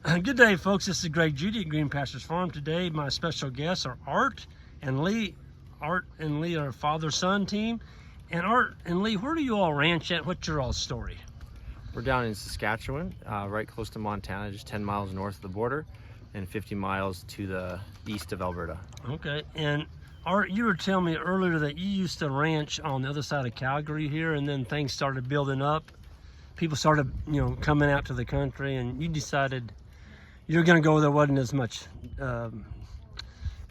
Good day, folks. This is Greg Judy at Green Pastures Farm. Today, my special guests are Art and Lee. Art and Lee are a father-son team. And Art and Lee, where do you all ranch at? What's your all story? We're down in Saskatchewan, right close to Montana, just 10 miles north of the border and 50 miles to the east of Alberta. Okay. And Art, you were telling me earlier that you used to ranch on the other side of Calgary here, and then things started building up. People started, coming out to the country, and you decided you're going to go where there wasn't as much,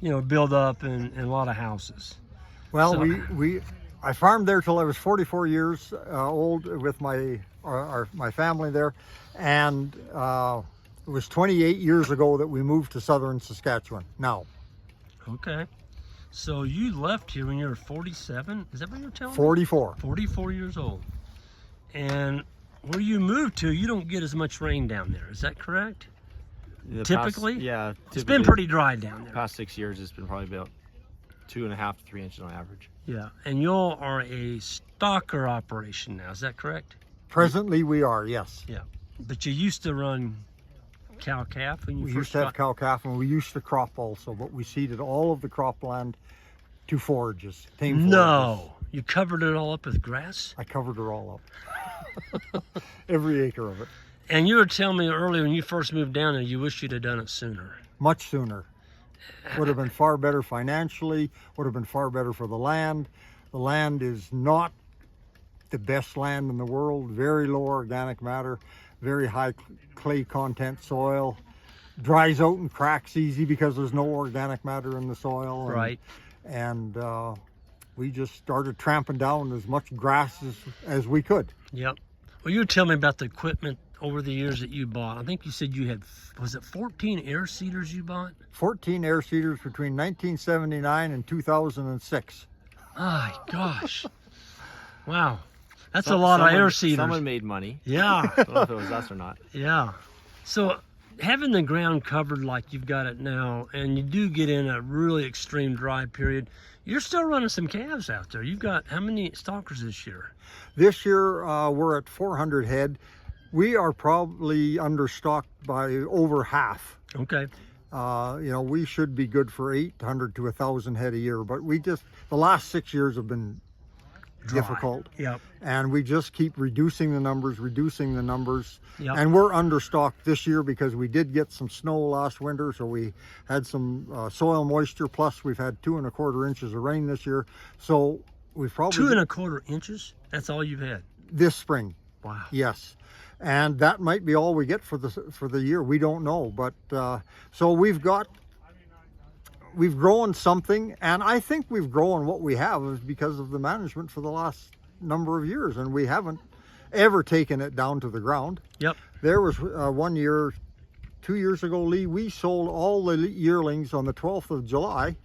build up and a lot of houses. Well, so, I farmed there till I was 44 years old with my family there, and it was 28 years ago that we moved to southern Saskatchewan. Now. Okay. So you left here when you were 47? Is that what you're telling me? 44. 44 years old. And where you moved to, you don't get as much rain down there. Is that correct? Typically? Typically. It's been pretty dry down there. Past 6 years, it's been probably about 2.5 to 3 inches on average. Yeah, and y'all are a stocker operation now, is that correct? Presently we are, yes. Yeah, but you used to run cow-calf when you We used to have cow-calf, and we used to crop also, but we seeded all of the cropland to forages, tame forages. No, you covered it all up with grass? I covered it all up. Every acre of it. And you were telling me earlier when you first moved down there, you wish you'd have done it sooner. Much sooner. Would have been far better financially, would have been far better for the land. The land is not the best land in the world. Very low organic matter, very high clay content soil. Dries out and cracks easy because there's no organic matter in the soil. Right. And we just started tramping down as much grass as we could. Yep. Well, you were telling me about the equipment over the years that you bought. I think you said you had, was it 14 air seeders you bought? 14 air seeders between 1979 and 2006. My gosh. Wow. That's a lot of air seeders. Someone made money. Yeah. I don't know if it was us or not. Yeah. So having the ground covered like you've got it now, and you do get in a really extreme dry period, you're still running some calves out there. You've got how many stalkers this year? This year we're at 400 head. We are probably understocked by over half. Okay. We should be good for 800 to 1,000 head a year, but the last 6 years have been dry. Difficult. Yep. And we just keep reducing the numbers. Yep. And we're understocked this year because we did get some snow last winter, so we had some soil moisture, plus we've had 2 1/4 inches of rain this year. So we've probably 2 1/4 inches? That's all you've had? This spring. Wow. Yes. And that might be all we get for the year. We don't know, but so we've grown something, and I think we've grown what we have is because of the management for the last number of years, and we haven't ever taken it down to the ground. Yep. There was 1 year, 2 years ago, Lee, we sold all the yearlings on the 12th of July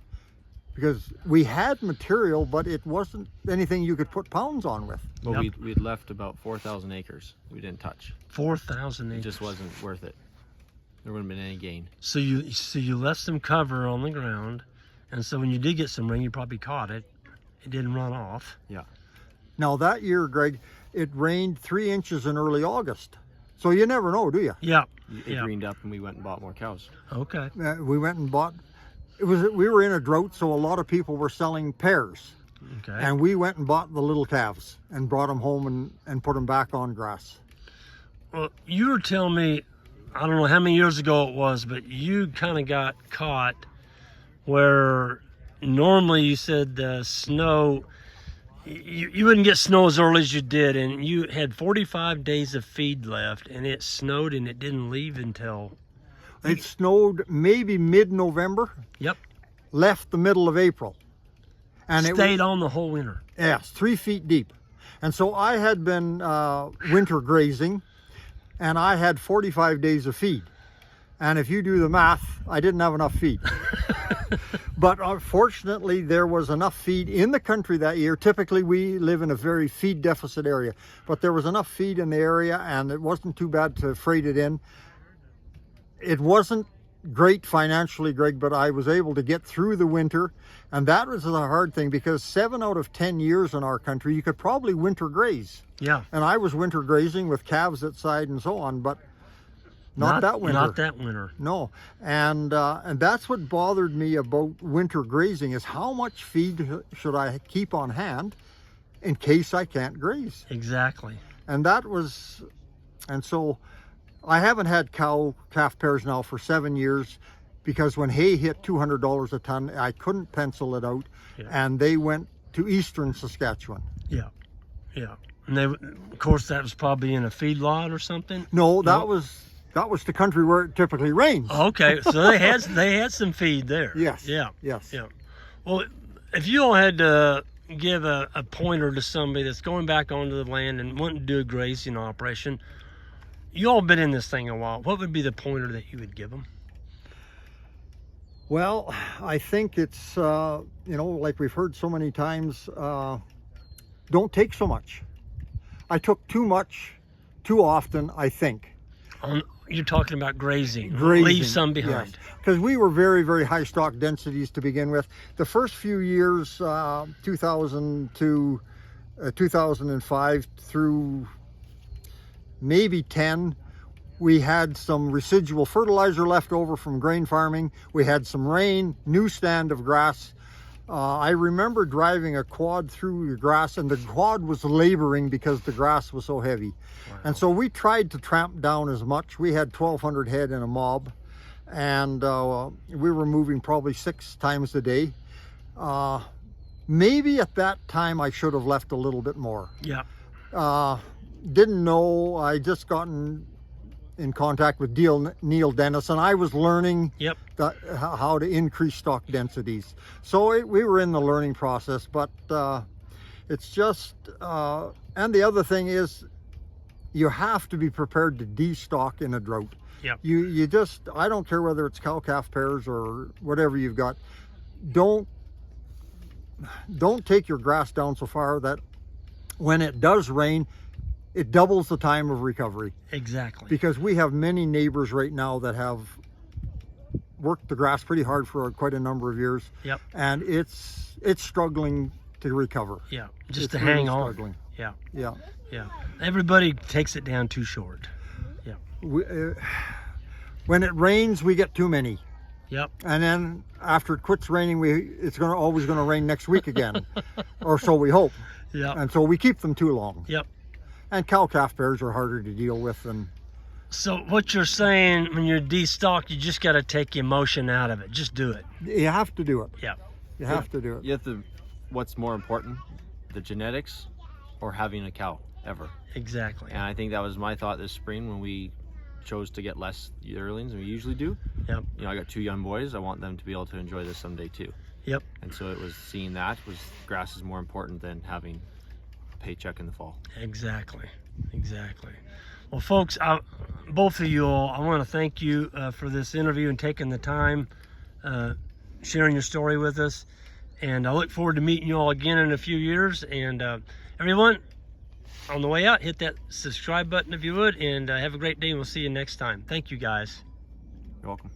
because we had material, but it wasn't anything you could put pounds on with. Well, Yep. we'd left about 4,000 acres we didn't touch. 4,000 It acres. just wasn't worth it. There wouldn't have been any gain. So you left some cover on the ground, and so when you did get some rain, you probably caught it. It didn't run off. Yeah. Now that year, Greg, it rained 3 inches in early August. So you never know, do you? Yeah. It greened up and we went and bought more cows. Okay. We went and bought, we were in a drought, so a lot of people were selling pairs. Okay. And we went and bought the little calves and brought them home and put them back on grass. Well, you were telling me, I don't know how many years ago it was, but you kind of got caught where normally you said the snow, you wouldn't get snow as early as you did, and you had 45 days of feed left, and it snowed and it didn't leave until... It snowed maybe mid-November. Yep. Left the middle of April. And stayed on the whole winter. Yes, 3 feet deep. And so I had been winter grazing, and I had 45 days of feed. And if you do the math, I didn't have enough feed. But unfortunately, there was enough feed in the country that year. Typically, we live in a very feed deficit area, but there was enough feed in the area, and it wasn't too bad to freight it in. It wasn't great financially, Greg, but I was able to get through the winter, and that was the hard thing, because 7 out of 10 years in our country, you could probably winter graze. Yeah. And I was winter grazing with calves outside and so on, but Not that winter. Not that winter. No, and that's what bothered me about winter grazing is how much feed should I keep on hand in case I can't graze. Exactly. And so I haven't had cow-calf pairs now for 7 years because when hay hit $200 a ton, I couldn't pencil it out, and they went to eastern Saskatchewan. Yeah, yeah. And they, of course, that was probably in a feedlot or something. No, that was the country where it typically rains. Okay, so they had some feed there. Yes. Yeah. Yes. Yeah. Well, if you all had to give a pointer to somebody that's going back onto the land and wanting to do a grazing operation, you all been in this thing a while. What would be the pointer that you would give them? Well, I think it's like we've heard so many times, don't take so much. I took too much, too often, I think. You're talking about grazing. Grazing, Leave some behind. Yes, because we were very, very high stock densities to begin with. The first few years, 2000 to 2005 through maybe 10, we had some residual fertilizer left over from grain farming. We had some rain, new stand of grass. I remember driving a quad through the grass, and the quad was laboring because the grass was so heavy. Wow. And so we tried to tramp down as much. We had 1,200 head in a mob, and we were moving probably 6 times a day. Maybe at that time I should have left a little bit more. Yeah. Didn't know. I just gotten in contact with Neil Dennis, and I was learning how to increase stock densities. So we were in the learning process, but it's just, and the other thing is you have to be prepared to destock in a drought. Yep. You just, I don't care whether it's cow-calf pairs or whatever you've got, don't take your grass down so far that when it does rain, it doubles the time of recovery. Exactly. Because we have many neighbors right now that have worked the grass pretty hard for quite a number of years. Yep. And it's struggling to recover. Yeah. Just it's to really hang on. Struggling. Yeah. Yeah. Yeah. Everybody takes it down too short. Yeah. When it rains, we get too many. Yep. And then after it quits raining, it's always going to rain next week again, or so we hope. Yeah. And so we keep them too long. Yep. And cow-calf pairs are harder to deal with than. So what you're saying, when you're destocked, you just got to take the emotion out of it. Just do it. You have to do it. Yeah. You have to do it. You have to. What's more important, the genetics, or having a cow ever? Exactly. And I think that was my thought this spring when we chose to get less yearlings than we usually do. Yep. You know, I got 2 young boys. I want them to be able to enjoy this someday too. Yep. And so it was seeing that was grass is more important than having a paycheck in the fall. Exactly. Exactly. Well, folks, both of you all, I want to thank you for this interview and taking the time, sharing your story with us. And I look forward to meeting you all again in a few years. And everyone, on the way out, hit that subscribe button if you would. And have a great day, and we'll see you next time. Thank you, guys. You're welcome.